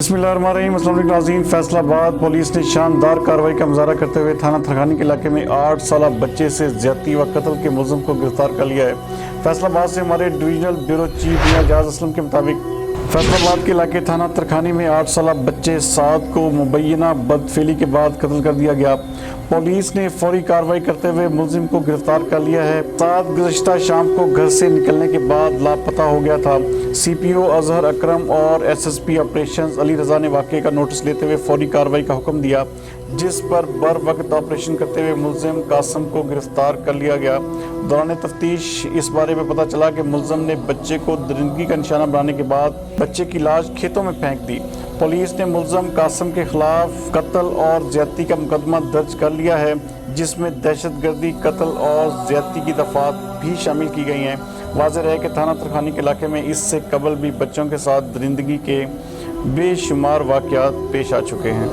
बिस्मिल्लाहिर्रहमानिर्रहीम। अस्सलाम वालेकुम नाज़रीन। फैसलाबाद पुलिस ने शानदार कार्रवाई का मुजाहरा करते हुए थाना थरखानी के इलाके में 8 साला बच्चे से ज्यादती व कत्ल के मुलज़िम को गिरफ्तार कर लिया है। फैसलाबाद से हमारे डिवीजनल ब्यूरो चीफ मियां जाज असलम के मुताबिक फैसलाबाद के इलाके थाना तरखानी में 8 साला बच्चे साद को मुबैना बदफेली के बाद कत्ल कर दिया गया। पुलिस ने फौरी कार्रवाई करते हुए मुलजिम को गिरफ्तार कर लिया है। साद गुज़श्ता शाम को घर से निकलने के बाद लापता हो गया था। CPO अजहर अकरम और SSP ऑपरेशंस अली रज़ा ने वाक़े का नोटिस लेते हुए फौरी कार्रवाई का हुक्म दिया, जिस पर बर वक्त ऑपरेशन करते हुए मुलजिम कासिम को गिरफ्तार कर लिया गया। दौरान तफ्तीश इस बारे में पता चला कि मुलजिम ने बच्चे को दरिंदगी का निशाना बनाने के बाद बच्चे की लाश खेतों में फेंक दी। पुलिस ने मुलजिम कासिम के खिलाफ कत्ल और ज्यादती का मुकदमा दर्ज कर लिया है, जिसमें दहशतगर्दी, कत्ल और ज्यादती की दफात भी शामिल की गई हैं। वाज़ेह है कि थाना तरखानी के इलाके में इससे कबल भी बच्चों के साथ दरिंदगी के बेशुमार वाक़यात पेश आ चुके हैं।